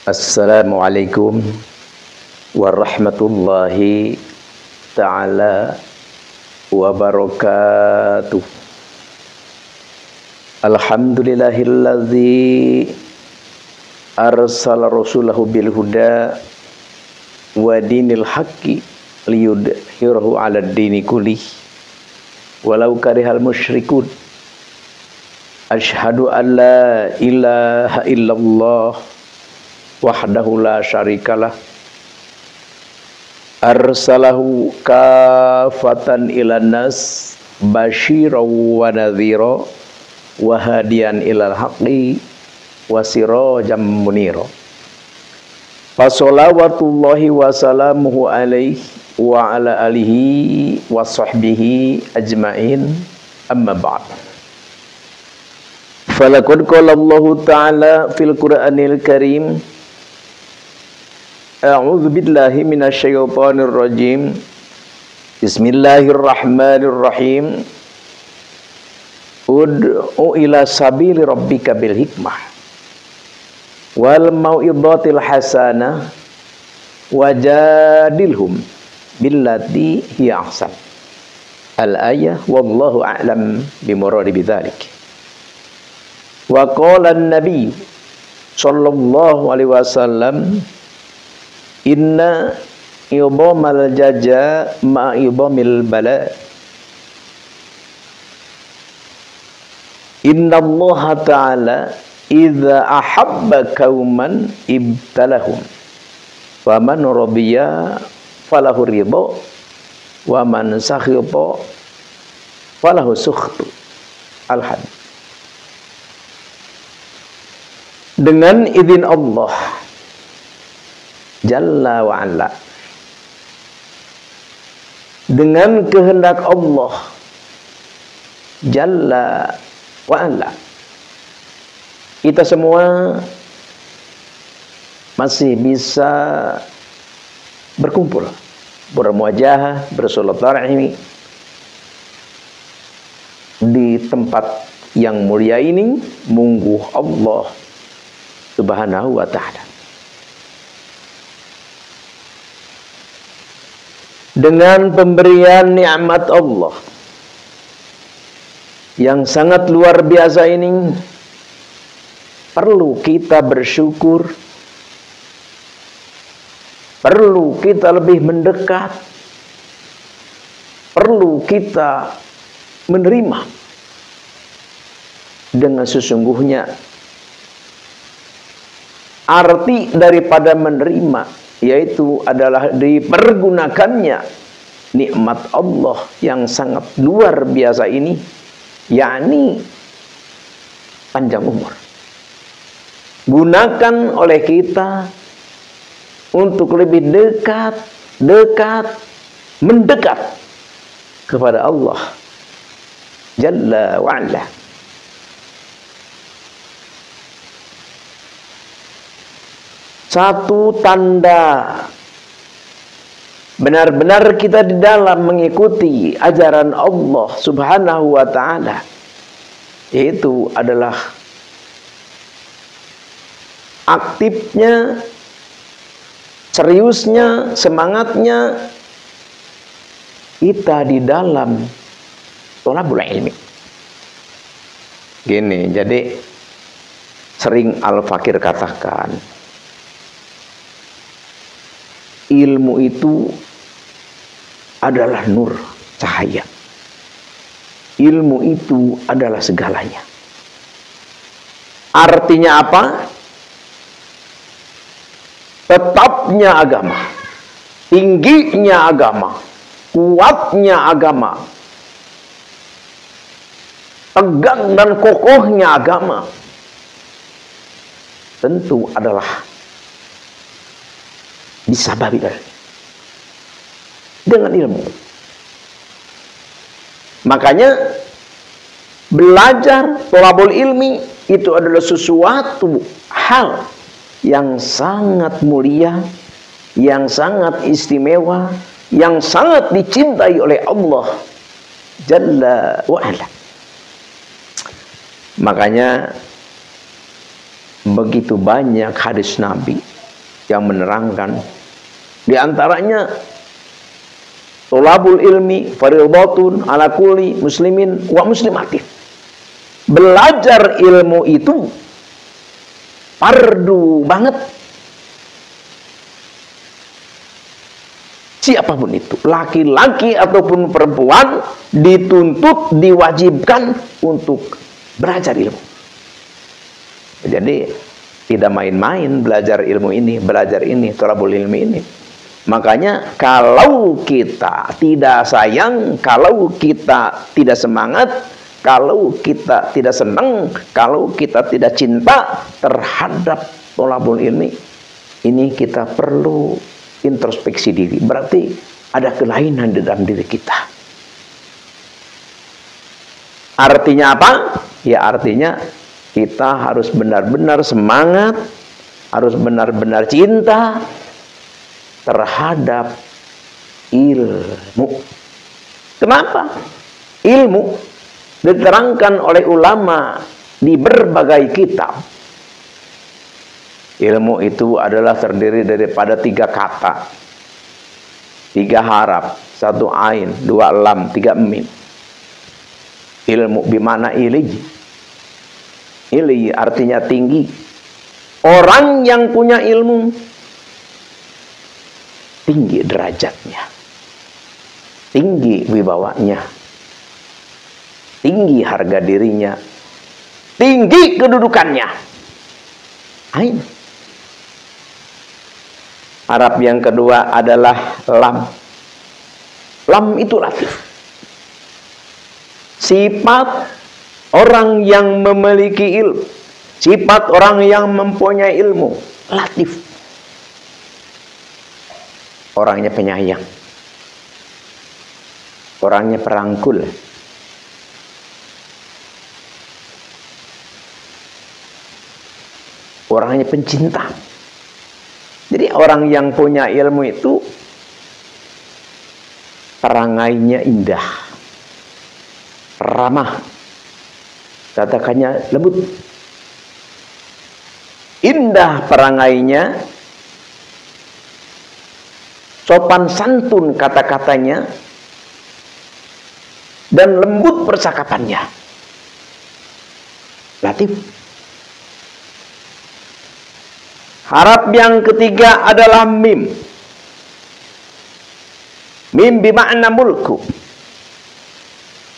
Assalamualaikum warahmatullahi ta'ala wabarakatuh. Alhamdulillahilladzi arsala rasulahu bil huda wa dinil haqqi liyudhhirahu 'alad dini kullih walau karihal musyrikun. Asyhadu an la ilaha illallah wahdahu la syarikalah arsalahu kafatan ilan nas basyiran wa nadhira wa hadiyan ilal haqqi wa sirajan munira. Fasholawatullahi wa salamuhu alaihi wa ala alihi wa sahbihi ajma'in, amma ba'd. Falaqad qala Allahu ta'ala fil Qur'anil Karim, a'udzu billahi minasyaitonir rajim. Bismillahirrahmanirrahim. Ud'u ila sabili rabbika bil hikmah wal mau'izatil hasanah wajadilhum billati hiya ahsan. Al-ayah wallahu a'lam bimuradi bidzalik. Wa qala an-nabi sallallahu alaihi wasallam, inna idhamal jaza ma idhamil bala. Inna Allah ta'ala idza ahabba qauman ibtalahum wa man radiya falahu ridha wa man sakhita falahu sukhtu. Al-hadits. Dengan izin Allah Jalla wa Ala, dengan kehendak Allah Jalla wa Ala, kita semua masih bisa berkumpul, bermuajahah, bersilaturahmi di tempat yang mulia ini, mungguh Allah Subhanahu wa ta'ala. Dengan pemberian nikmat Allah yang sangat luar biasa ini, perlu kita bersyukur, perlu kita lebih mendekat, perlu kita menerima. Dengan sesungguhnya arti daripada menerima yaitu adalah dipergunakannya nikmat Allah yang sangat luar biasa ini, yakni panjang umur. Gunakan oleh kita untuk lebih mendekat kepada Allah Jalla wa Ala. Satu tanda benar-benar kita di dalam mengikuti ajaran Allah Subhanahu wa ta'ala, yaitu adalah aktifnya, seriusnya, semangatnya kita di dalam thalabul ilmi. Gini, jadi sering Al-Fakir katakan, ilmu itu adalah nur, cahaya. Ilmu itu adalah segalanya. Artinya apa? Tetapnya agama, tingginya agama, kuatnya agama, tegang dan kokohnya agama, tentu adalah disababi dengan ilmu. Makanya belajar thalabul ilmi itu adalah sesuatu hal yang sangat mulia, yang sangat istimewa, yang sangat dicintai oleh Allah Jalla wa Ala. Makanya begitu banyak hadis Nabi yang menerangkan. Di antaranya thalabul ilmi fardhatun ala kulli muslimin wa muslimatin. Belajar ilmu itu fardu banget. Siapapun itu, laki-laki ataupun perempuan, dituntut, diwajibkan untuk belajar ilmu. Jadi tidak main-main belajar ilmu ini, belajar ini, thalabul ilmi ini. Makanya kalau kita tidak sayang, kalau kita tidak semangat, kalau kita tidak senang, kalau kita tidak cinta terhadap thalabul ilmi, ini kita perlu introspeksi diri. Berarti ada kelainan di dalam diri kita. Artinya apa? Ya artinya kita harus benar-benar semangat, harus benar-benar cinta terhadap ilmu. Kenapa? Ilmu diterangkan oleh ulama di berbagai kitab. Ilmu itu adalah terdiri daripada 3 kata, 3 haraf, 1 ain, 2 lam, 3 mim. Ilmu bimana ilij. Ilij artinya tinggi. Orang yang punya ilmu tinggi derajatnya, tinggi wibawanya, tinggi harga dirinya, tinggi kedudukannya. Ain. Harap yang kedua adalah lam. Lam itu latif. Sifat orang yang memiliki ilmu, sifat orang yang mempunyai ilmu, latif. Orangnya penyayang, orangnya perangkul, orangnya pencinta. Jadi orang yang punya ilmu itu perangainya indah, ramah, katakannya lembut, indah perangainya, sopan santun kata-katanya, dan lembut percakapannya. Latif. Harap yang ketiga adalah mim. Mim bimakna mulku.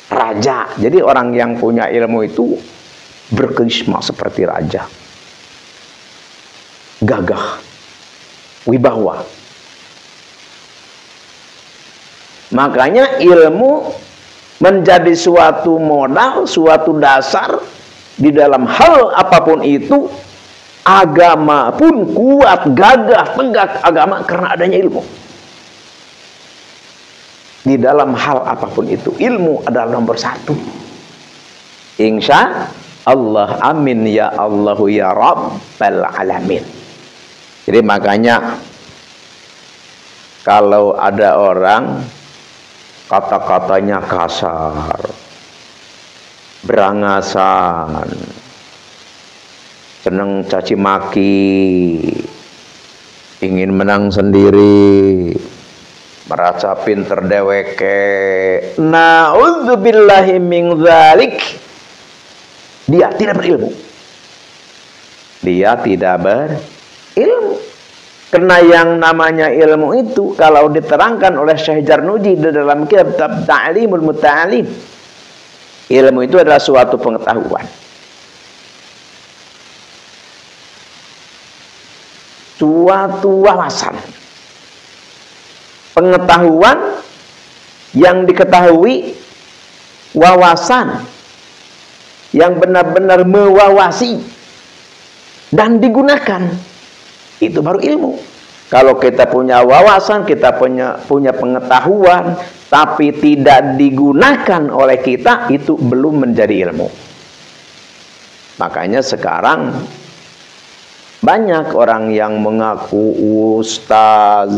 Raja. Jadi orang yang punya ilmu itu berkarisma seperti raja. Gagah. Wibawa. Makanya ilmu menjadi suatu modal, suatu dasar di dalam hal apapun itu. Agama pun kuat, gagah, tegak agama karena adanya ilmu. Di dalam hal apapun itu, ilmu adalah nomor 1. Insya Allah, amin ya Allahu ya Rabbal alamin. Jadi makanya kalau ada orang kata-katanya kasar, berangasan, senang caci maki, ingin menang sendiri, merasa pinter deweke, na'udzubillahi min dzalik, dia tidak berilmu. Dia tidak berilmu. Karena yang namanya ilmu itu kalau diterangkan oleh Syekh Jarnuji di dalam kitab Ta'limul Muta'alim, ilmu itu adalah suatu pengetahuan, suatu wawasan, pengetahuan yang diketahui, wawasan yang benar-benar mewawasi dan digunakan, itu baru ilmu. Kalau kita punya wawasan, kita punya pengetahuan, tapi tidak digunakan oleh kita, itu belum menjadi ilmu. Makanya sekarang banyak orang yang mengaku ustaz,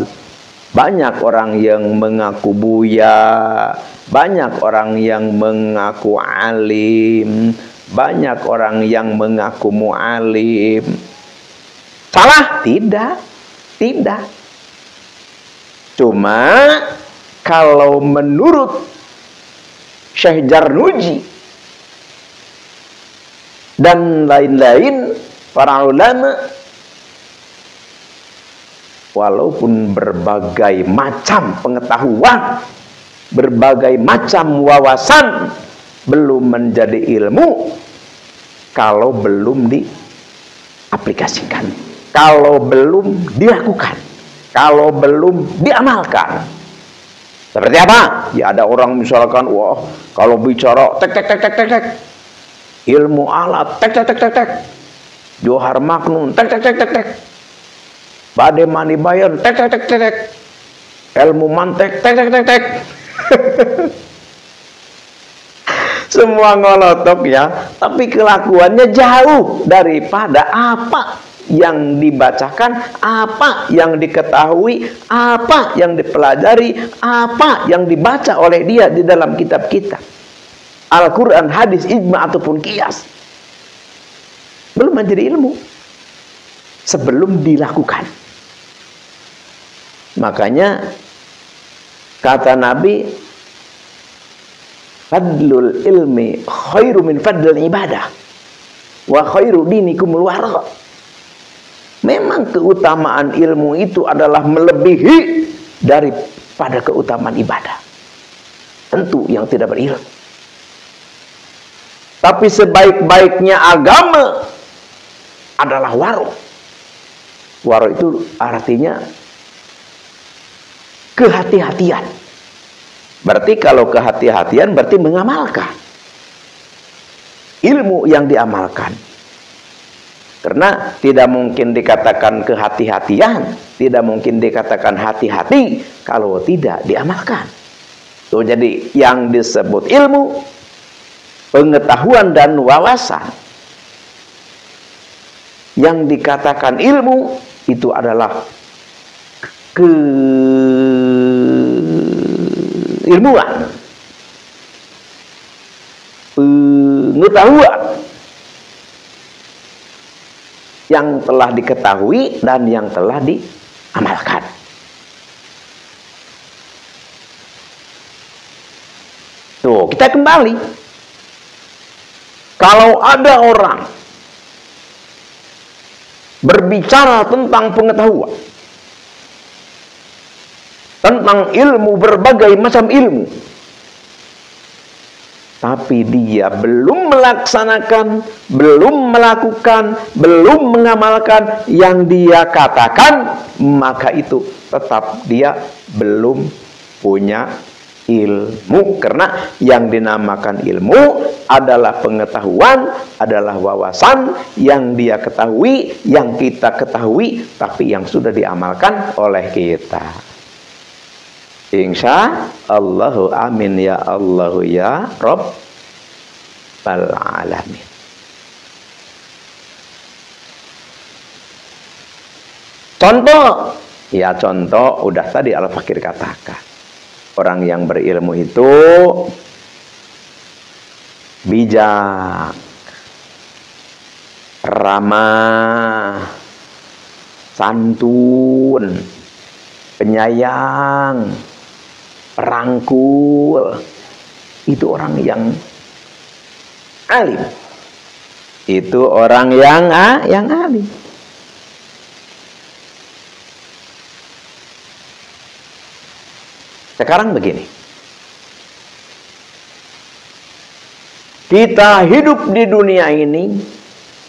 banyak orang yang mengaku buya, banyak orang yang mengaku alim, banyak orang yang mengaku mu'alim. Salah? Tidak. Tidak. Cuma kalau menurut Syekh Jarnuji dan lain-lain para ulama, walaupun berbagai macam pengetahuan, berbagai macam wawasan belum menjadi ilmu kalau belum diaplikasikan, kalau belum dilakukan, kalau belum diamalkan. Seperti apa? Ya ada orang misalkan, wah kalau bicara tek tek tek tek tek tek, ilmu alat tek tek tek tek tek, Johar Maknun tek tek tek tek tek, Bade Manibayan tek tek tek tek tek, ilmu mantek tek tek tek tek. Semua ngolotok ya, tapi kelakuannya jauh daripada apa yang dibacakan, apa yang diketahui, apa yang dipelajari, apa yang dibaca oleh dia di dalam kitab kita, Al-Quran, hadis, ijma ataupun qiyas. Belum menjadi ilmu sebelum dilakukan. Makanya kata Nabi, fadlul ilmi khairu min fadlil ibadah wa khairu dinikumul wara. Memang keutamaan ilmu itu adalah melebihi daripada keutamaan ibadah. Tentu yang tidak berilmu. Tapi sebaik-baiknya agama adalah waro. Waro itu artinya kehati-hatian. Berarti kalau kehati-hatian berarti mengamalkan ilmu yang diamalkan. Karena tidak mungkin dikatakan kehati-hatian, tidak mungkin dikatakan hati-hati kalau tidak diamalkan. Tuh, jadi yang disebut ilmu, pengetahuan dan wawasan. Yang dikatakan ilmu itu adalah keilmuan, pengetahuan yang telah diketahui dan yang telah diamalkan. Tuh, kita kembali. Kalau ada orang berbicara tentang pengetahuan, tentang ilmu, berbagai macam ilmu, tapi dia belum melaksanakan, belum melakukan, belum mengamalkan yang dia katakan, maka itu tetap dia belum punya ilmu. Karena yang dinamakan ilmu adalah pengetahuan, adalah wawasan yang dia ketahui, yang kita ketahui, tapi yang sudah diamalkan oleh kita. Insya Allahu amin ya Allahu ya Rabbal alamin. Contoh, ya contoh udah tadi Al-Fakir katakan. Orang yang berilmu itu bijak, ramah, santun, penyayang, rangkul. Itu orang yang alim. Itu orang yang alim. Sekarang begini. Kita hidup di dunia ini,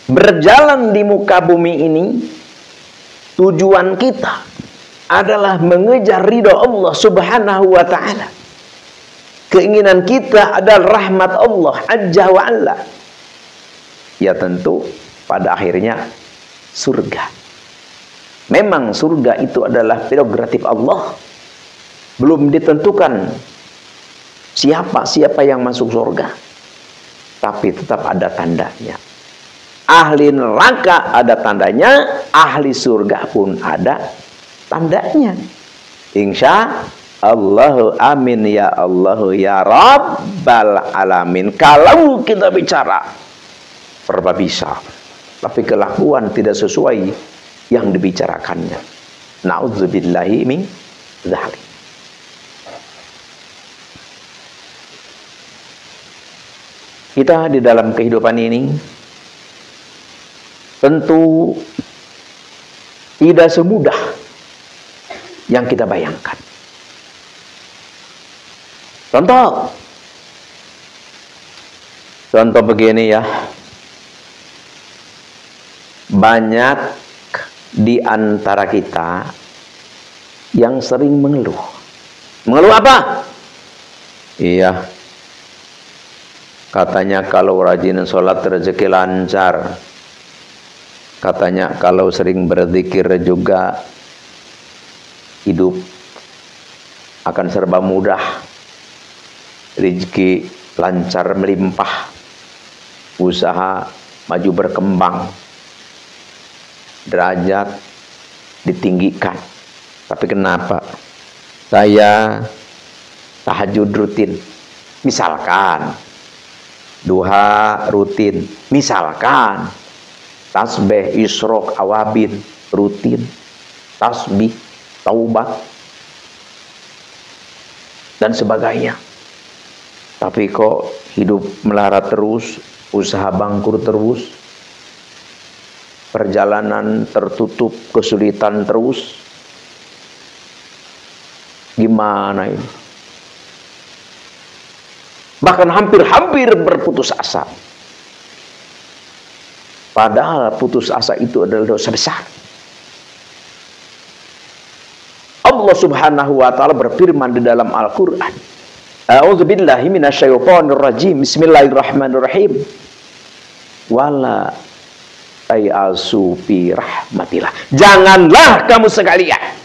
berjalan di muka bumi ini, tujuan kita adalah mengejar ridho Allah Subhanahu wa ta'ala. Keinginan kita adalah rahmat Allah Azza wa Alla. Ya tentu pada akhirnya surga. Memang surga itu adalah prerogatif Allah. Belum ditentukan siapa yang masuk surga. Tapi tetap ada tandanya. Ahli neraka ada tandanya, ahli surga pun ada tandanya. Insya Allahu amin ya Allahu ya Rabbal alamin. Kalau kita bicara serba bisa, tapi kelakuan tidak sesuai yang dibicarakannya. Na'udzubillahi min dzalik. Kita di dalam kehidupan ini tentu tidak semudah yang kita bayangkan. Contoh begini ya. Banyak di antara kita yang sering mengeluh. Mengeluh apa? Iya. Katanya kalau rajin sholat rezeki lancar. Katanya kalau sering berzikir juga hidup akan serba mudah. Rezeki lancar melimpah. Usaha maju berkembang. Derajat ditinggikan. Tapi kenapa? Saya tahajud rutin. Misalkan duha rutin. Misalkan tasbih, isyraq, awabin rutin. Tasbih, taubat dan sebagainya. Tapi kok hidup melarat terus, usaha bangkrut terus, perjalanan tertutup, kesulitan terus. Gimana ini? Bahkan hampir-hampir berputus asa. Padahal putus asa itu adalah dosa besar. Allah Subhanahu wa taala berfirman di dalam Al-Qur'an, A'udzubillahi minasyaitonirrajim. Bismillahirrahmanirrahim. Wala tayasu fi rahmatillah. Janganlah kamu sekalian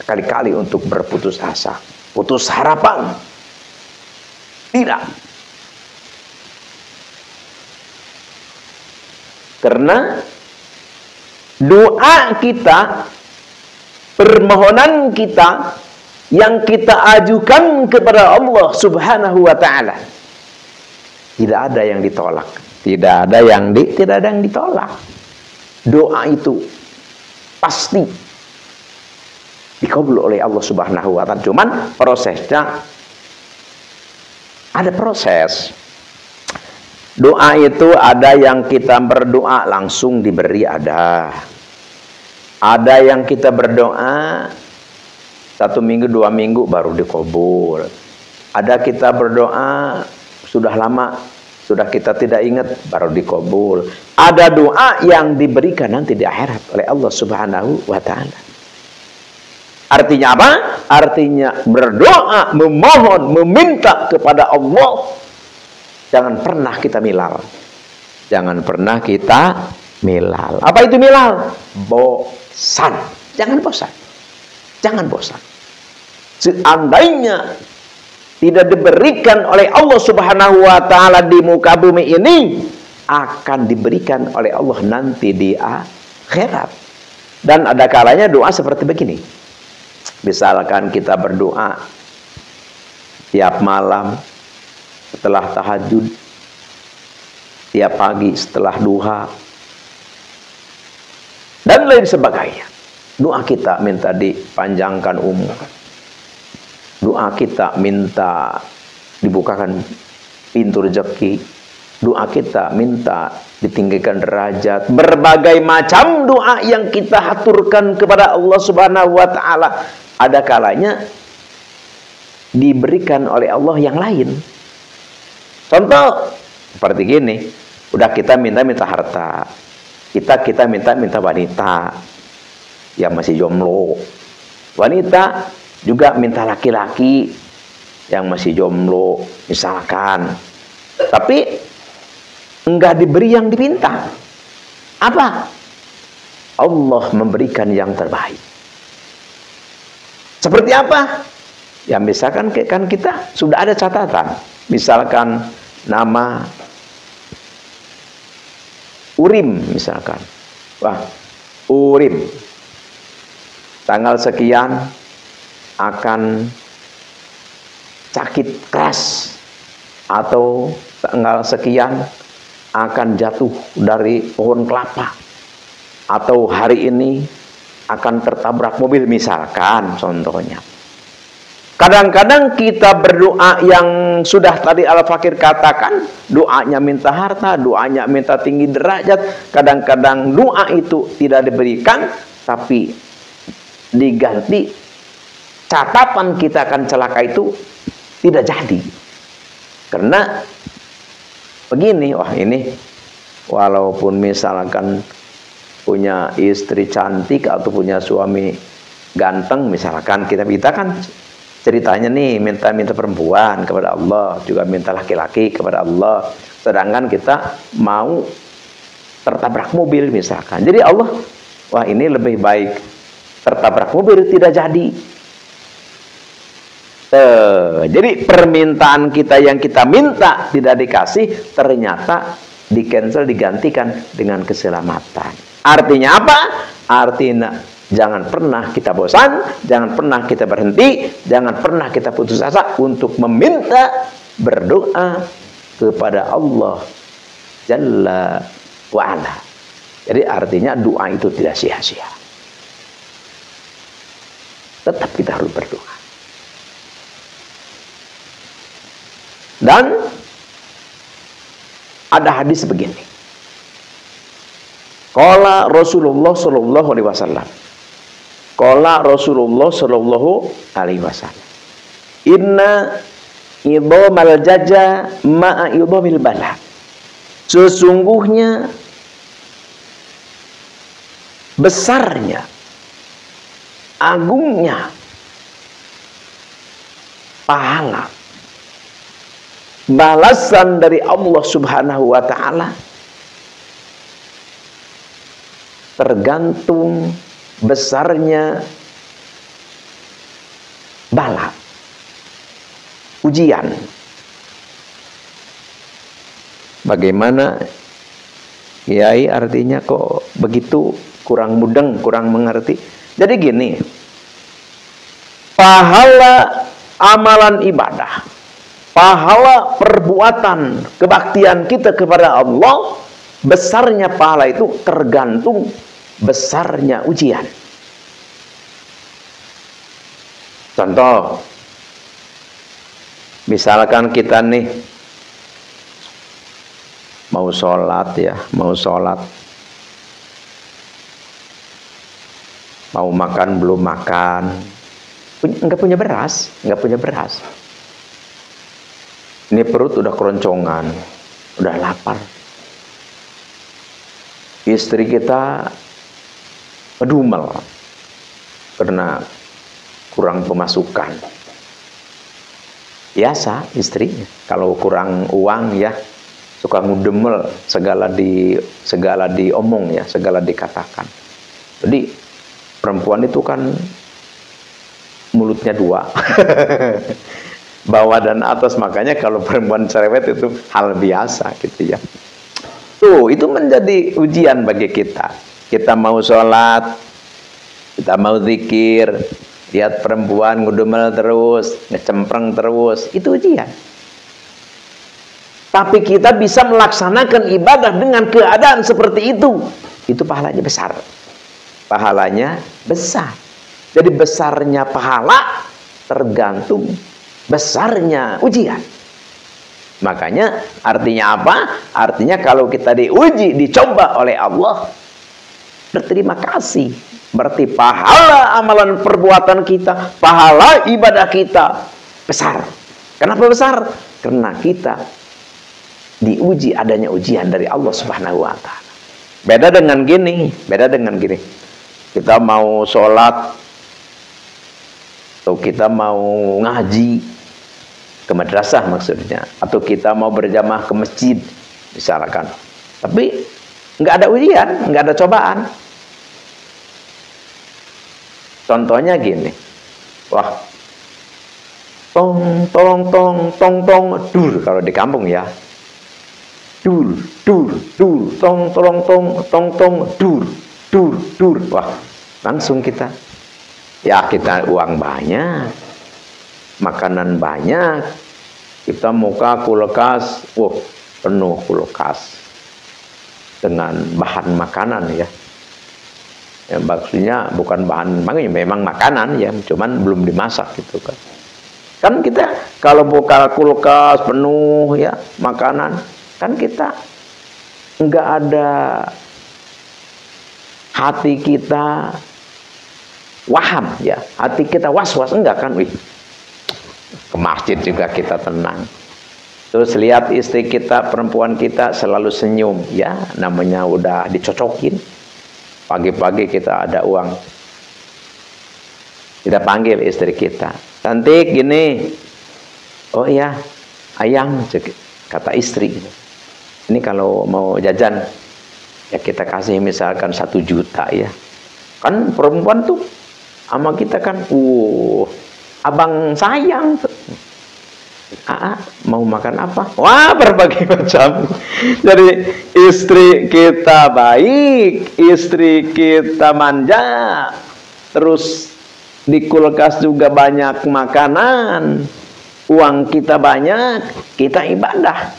sekali-kali untuk berputus asa, putus harapan. Tidak. Karena doa kita, permohonan kita yang kita ajukan kepada Allah Subhanahu wa taala, tidak ada yang ditolak, tidak ada yang ditolak. Doa itu pasti dikabul oleh Allah Subhanahu wa taala. Cuman prosesnya ada proses. Doa itu ada yang kita berdoa langsung diberi, ada yang kita berdoa 1 minggu 2 minggu baru dikabul. Ada kita berdoa sudah lama, sudah kita tidak ingat baru dikabul. Ada doa yang diberikan nanti di akhirat oleh Allah Subhanahu wa taala. Artinya apa? Artinya berdoa, memohon, meminta kepada Allah. Jangan pernah kita milal. Jangan pernah kita milal. Apa itu milal? Bosan. Jangan bosan. Jangan bosan. Seandainya tidak diberikan oleh Allah Subhanahu wa taala di muka bumi ini, akan diberikan oleh Allah nanti di akhirat. Dan ada kalanya doa seperti begini. Misalkan kita berdoa tiap malam setelah tahajud, tiap pagi setelah duha, dan lain sebagainya. Doa kita minta dipanjangkan umur. Doa kita minta dibukakan pintu rezeki. Doa kita minta ditinggikan derajat. Berbagai macam doa yang kita haturkan kepada Allah Subhanahu wa taala, ada kalanya diberikan oleh Allah yang lain. Contoh seperti gini, udah kita minta harta, kita minta wanita yang masih jomblo, wanita juga minta laki-laki yang masih jomblo misalkan, tapi enggak diberi yang diminta. Apa? Allah memberikan yang terbaik. Seperti apa? Ya misalkan kan kita sudah ada catatan. Misalkan nama Urim misalkan. Wah, Urim tanggal sekian akan sakit keras, atau tanggal sekian akan jatuh dari pohon kelapa, atau hari ini akan tertabrak mobil misalkan contohnya. Kadang-kadang kita berdoa yang sudah tadi Al-Fakir katakan, doanya minta harta, doanya minta tinggi derajat. Kadang-kadang doa itu tidak diberikan, tapi diganti catatan kita akan celaka itu tidak jadi. Karena begini, wah ini walaupun misalkan punya istri cantik atau punya suami ganteng, misalkan kita kan ceritanya nih minta perempuan kepada Allah, juga minta laki-laki kepada Allah. Sedangkan kita mau tertabrak mobil misalkan. Jadi Allah, wah ini lebih baik tertabrak mobil tidak jadi. Jadi permintaan kita yang kita minta tidak dikasih, ternyata di-cancel, digantikan dengan keselamatan. Artinya apa? Artinya jangan pernah kita bosan, jangan pernah kita berhenti, jangan pernah kita putus asa untuk meminta, berdoa kepada Allah Jalla wa'ala. Jadi artinya doa itu tidak sia-sia. Tetap kita harus berdoa. Dan ada hadis begini. Qala Rasulullah sallallahu alaihi wasallam. Qala Rasulullah sallallahu alaihi wasallam. Inna idhamal jaja ma'a idhamil bala. Sesungguhnya besarnya, agungnya pahala balasan dari Allah Subhanahu wa taala tergantung besarnya bala, ujian. Bagaimana Kiai, artinya kok begitu kurang mudeng, kurang mengerti. Jadi gini, pahala amalan ibadah, pahala perbuatan kebaktian kita kepada Allah, besarnya pahala itu tergantung besarnya ujian. Contoh, misalkan kita nih mau sholat ya, mau makan belum makan, nggak punya beras. Ini perut udah keroncongan, udah lapar. Istri kita ngedumel karena kurang pemasukan. Biasa istrinya kalau kurang uang ya suka ngedumel, segala diomong ya, segala dikatakan. Jadi perempuan itu kan mulutnya dua. Bawah dan atas, makanya kalau perempuan cerewet itu hal biasa gitu ya. Tuh, itu menjadi ujian bagi kita. Kita mau sholat, kita mau zikir, lihat perempuan ngedumel terus, ngecempreng terus, itu ujian. Tapi kita bisa melaksanakan ibadah dengan keadaan seperti itu pahalanya besar. Pahalanya besar. Jadi besarnya pahala tergantung besarnya ujian. Makanya artinya apa? Artinya kalau kita diuji, dicoba oleh Allah, berterima kasih. Berarti pahala amalan perbuatan kita, pahala ibadah kita besar. Kenapa besar? Karena kita diuji, adanya ujian dari Allah Subhanahu wa taala. Beda dengan gini. Kita mau sholat atau kita mau ngaji ke madrasah maksudnya, atau kita mau berjamaah ke masjid misalkan, tapi nggak ada ujian, nggak ada cobaan. Contohnya gini, wah, tong dur, kalau di kampung ya, dur, tong dur, wah, langsung kita uang banyak, makanan banyak, kita muka kulkas, penuh kulkas dengan bahan makanan ya. Ya, maksudnya bukan bahan ya memang makanan ya, cuman belum dimasak gitu kan. Kan kita kalau buka kulkas penuh ya makanan, kan kita nggak ada hati kita waham ya, hati kita was-was enggak kan, wih ke masjid juga kita tenang. Terus lihat istri kita, perempuan kita selalu senyum ya, namanya udah dicocokin. Pagi-pagi kita ada uang, kita panggil istri kita, cantik gini, oh iya ayang, kata istri, ini kalau mau jajan ya kita kasih misalkan 1 juta ya, kan perempuan tuh sama kita kan, abang sayang. Mau makan apa? Wah, berbagai macam. Jadi istri kita baik, istri kita manja, terus di kulkas juga banyak makanan, uang kita banyak, kita ibadah,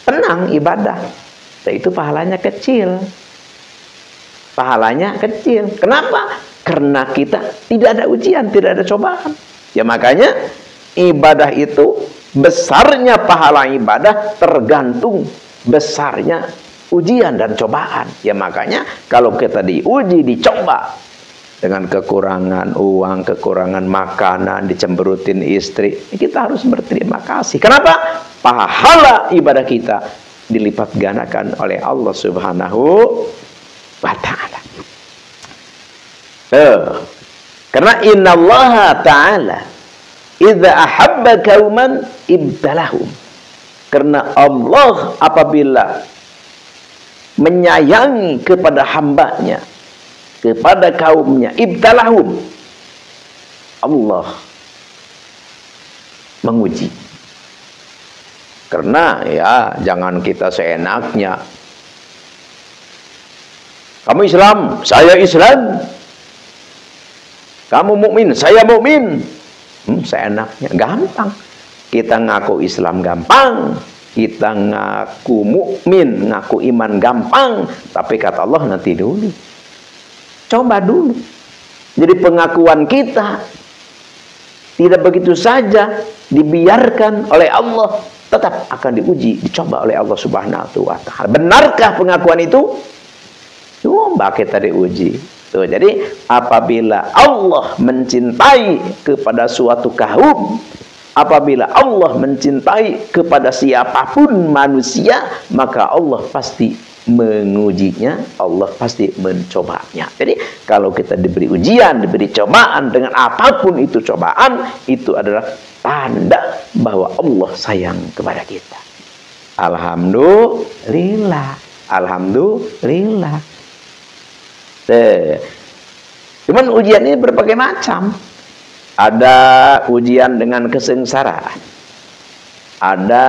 tenang ibadah. Itu pahalanya kecil. Pahalanya kecil. Kenapa? Karena kita tidak ada ujian, tidak ada cobaan. Ya makanya ibadah itu, besarnya pahala ibadah tergantung besarnya ujian dan cobaan. Ya makanya kalau kita diuji, dicoba dengan kekurangan uang, kekurangan makanan, dicemberutin istri, kita harus berterima kasih. Kenapa? Pahala ibadah kita dilipat gandakan oleh Allah Subhanahu wa ta'ala. Karena innallaha ta'ala idza ahabba qauman ibtalahum. Karena Allah apabila menyayangi kepada hambanya, kepada kaumnya, ibtalahum, Allah menguji. Karena ya jangan kita seenaknya, kamu Islam, saya Islam, kamu mukmin, saya mukmin. Seenaknya, gampang. Kita ngaku Islam gampang, kita ngaku mukmin, ngaku iman gampang, tapi kata Allah nanti dulu. Coba dulu. Jadi pengakuan kita tidak begitu saja dibiarkan oleh Allah, tetap akan diuji, dicoba oleh Allah Subhanahu wa ta'ala. Benarkah pengakuan itu? Coba kita diuji. Tuh, jadi apabila Allah mencintai kepada suatu kaum, apabila Allah mencintai kepada siapapun manusia, maka Allah pasti mengujinya, Allah pasti mencobanya. Jadi kalau kita diberi ujian, diberi cobaan dengan apapun itu cobaan, itu adalah tanda bahwa Allah sayang kepada kita. Alhamdulillah, alhamdulillah. Cuman ujian ini berbagai macam. Ada ujian dengan kesengsaraan, ada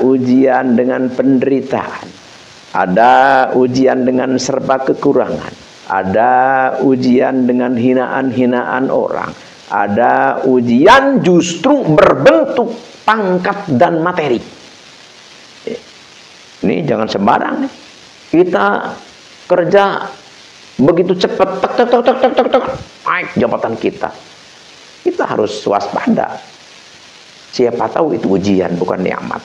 ujian dengan penderitaan, ada ujian dengan serba kekurangan, ada ujian dengan hinaan-hinaan orang, ada ujian justru berbentuk pangkat dan materi. Ini jangan sembarang nih. Kita kerja begitu cepat, naik jabatan kita. Kita harus waspada. Siapa tahu itu ujian, bukan nikmat.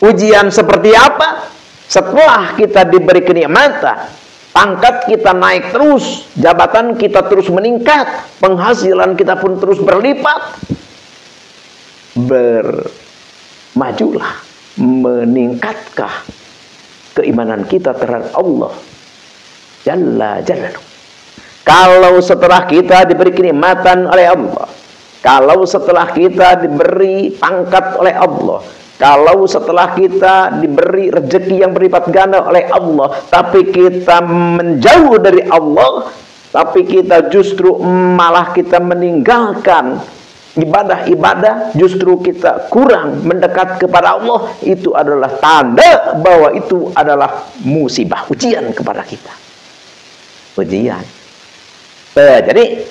Ujian seperti apa? Setelah kita diberi kenikmatan, pangkat kita naik terus, jabatan kita terus meningkat, penghasilan kita pun terus berlipat. Bermajulah, meningkatkah keimanan kita terhadap Allah Jalla Jalaluhu. Kalau setelah kita diberi kenikmatan oleh Allah, kalau setelah kita diberi pangkat oleh Allah, kalau setelah kita diberi rezeki yang berlipat ganda oleh Allah, tapi kita menjauh dari Allah, tapi kita justru malah kita meninggalkan ibadah-ibadah, justru kita kurang mendekat kepada Allah, itu adalah tanda bahwa itu adalah musibah, ujian kepada kita. Ujian. Jadi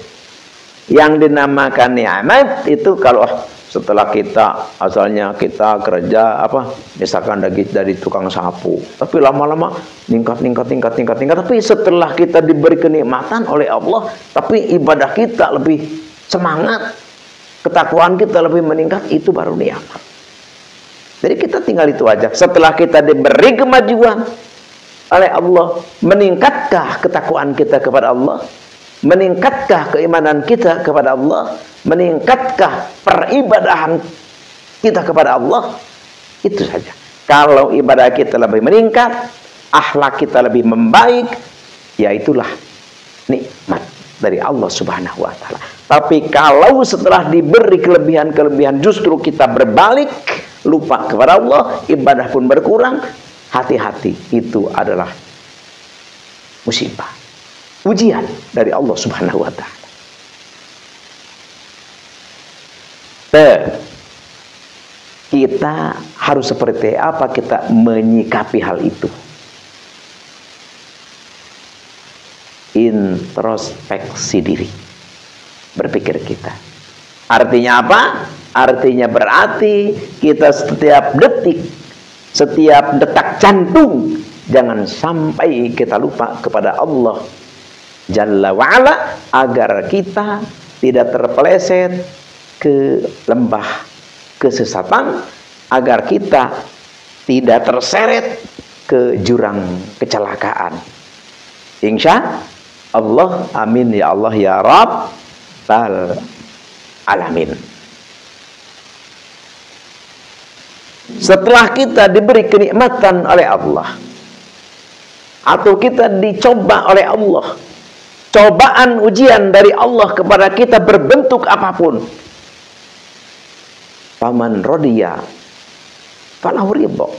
yang dinamakan nikmat itu kalau Setelah kita asalnya kita kerja misalkan dari tukang sapu, tapi lama-lama tingkat. Tapi setelah kita diberi kenikmatan oleh Allah, tapi ibadah kita lebih semangat, ketakwaan kita lebih meningkat, itu baru nikmat. Jadi kita tinggal itu aja. Setelah kita diberi kemajuan oleh Allah, meningkatkah ketakwaan kita kepada Allah? Meningkatkah keimanan kita kepada Allah? Meningkatkah peribadahan kita kepada Allah? Itu saja. Kalau ibadah kita lebih meningkat, akhlak kita lebih membaik, ya itulah nikmat dari Allah Subhanahu wa taala. Tapi kalau setelah diberi kelebihan-kelebihan justru kita berbalik, lupa kepada Allah, ibadah pun berkurang, hati-hati, itu adalah musibah, ujian dari Allah Subhanahu wa taala. Kita harus seperti apa kita menyikapi hal itu? Introspeksi diri, berpikir kita. Artinya apa? Artinya berarti kita setiap detik, setiap detak jantung, jangan sampai kita lupa kepada Allah Jalla wa'ala, agar kita tidak terpeleset ke lembah kesesatan, agar kita tidak terseret ke jurang kecelakaan. Insya Allah, amin ya Allah ya Rabbal alamin. Setelah kita diberi kenikmatan oleh Allah, atau kita dicoba oleh Allah, cobaan ujian dari Allah kepada kita berbentuk apapun, faman rodiya falahu ridho.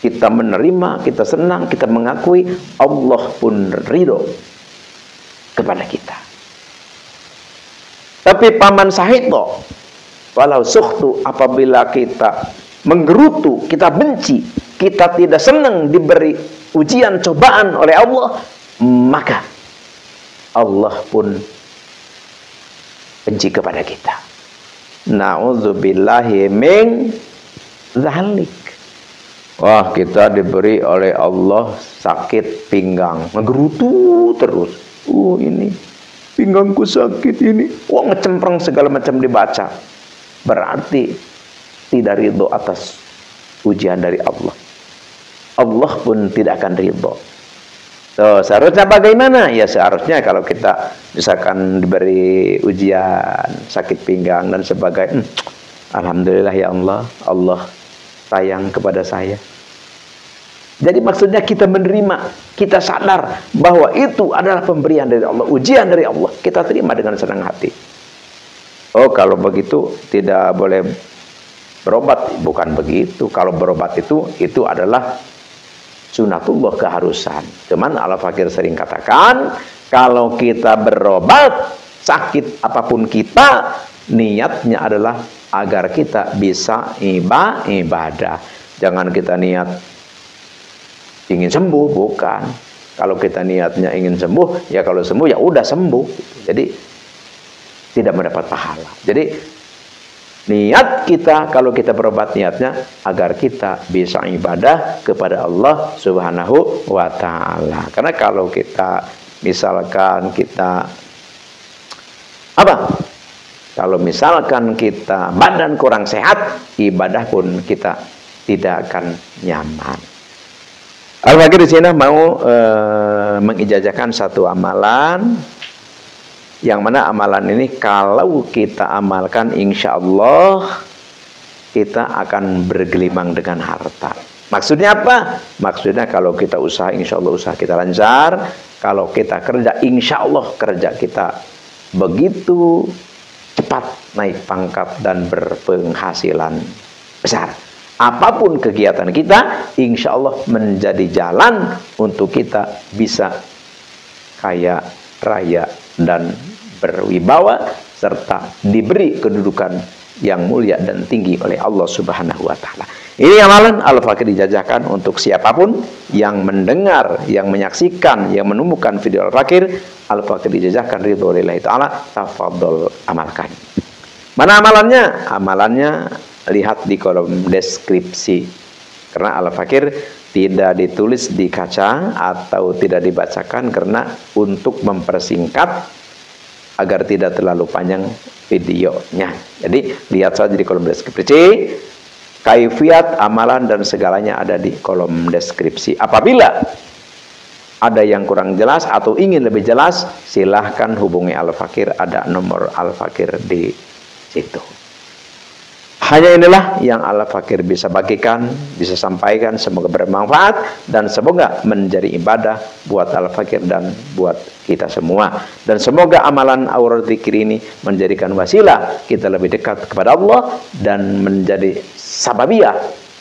Kita menerima, kita senang, kita mengakui, Allah pun ridho kepada kita. Tapi paman sahito falahu sukhtu, apabila kita menggerutu, kita benci, kita tidak senang diberi ujian cobaan oleh Allah, maka Allah pun benci kepada kita. Na'udzubillahi min dzalik. Wah, kita diberi oleh Allah sakit pinggang, ngegerutu terus. Ini pinggangku sakit ini. Wah, ngecempreng segala macam dibaca. Berarti tidak ridho atas ujian dari Allah. Allah pun tidak akan ridho. Seharusnya bagaimana? Ya seharusnya kalau kita misalkan diberi ujian sakit pinggang dan sebagainya, alhamdulillah ya Allah, Allah sayang kepada saya. Jadi maksudnya kita menerima, kita sadar bahwa itu adalah pemberian dari Allah, ujian dari Allah, kita terima dengan senang hati. Oh, kalau begitu tidak boleh berobat, bukan begitu. Kalau berobat itu adalah sunatullah, keharusan. Cuman Al-Fakir sering katakan, kalau kita berobat sakit apapun kita, niatnya adalah agar kita bisa ibadah. Jangan kita niat ingin sembuh, bukan. Kalau kita niatnya ingin sembuh, ya kalau sembuh ya udah sembuh. Jadi tidak mendapat pahala. Jadi niat kita kalau kita berobat, niatnya agar kita bisa ibadah kepada Allah Subhanahu wa ta'ala. Karena kalau kita misalkan kita kalau misalkan kita badan kurang sehat, ibadah pun kita tidak akan nyaman. Al-Fakir di sini mau mengijazahkan satu amalan, yang mana amalan ini kalau kita amalkan, insya Allah kita akan bergelimang dengan harta. Maksudnya apa? Maksudnya kalau kita usaha, insya Allah usaha kita lancar. Kalau kita kerja, insya Allah kerja kita begitu cepat naik pangkat dan berpenghasilan besar. Apapun kegiatan kita, insya Allah menjadi jalan untuk kita bisa kaya raya dan berwibawa, serta diberi kedudukan yang mulia dan tinggi oleh Allah Subhanahu wa ta'ala. Ini amalan Al-Fakir dijajahkan untuk siapapun yang mendengar, yang menyaksikan, yang menemukan video Al-Fakir. Al-Fakir dijajahkan ridho lillahi ta'ala, tafadhol amalkan. Mana amalannya? Amalannya lihat di kolom deskripsi. Karena Al-Fakir tidak ditulis di kaca atau tidak dibacakan karena untuk mempersingkat agar tidak terlalu panjang videonya. Jadi lihat saja di kolom deskripsi. Kaifiat, amalan dan segalanya ada di kolom deskripsi. Apabila ada yang kurang jelas atau ingin lebih jelas, silahkan hubungi Al-Fakir. Ada nomor Al-Fakir di situ. Hanya inilah yang Al-Fakir bisa bagikan, bisa sampaikan. Semoga bermanfaat dan semoga menjadi ibadah buat Al-Fakir dan buat kita semua. Dan semoga amalan Aurel Dzikir ini menjadikan wasilah kita lebih dekat kepada Allah dan menjadi sababiyah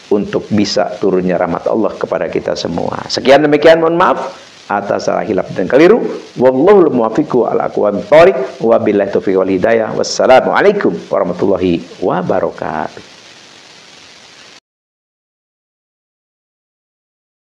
untuk bisa turunnya rahmat Allah kepada kita semua. Sekian demikian, mohon maaf atas salah hilaf dan keliru. Wallahul muwaffiqu ala aqwamit thoriq. Wabillahi taufiq wal hidayah. Wassalamualaikum warahmatullahi wabarakatuh.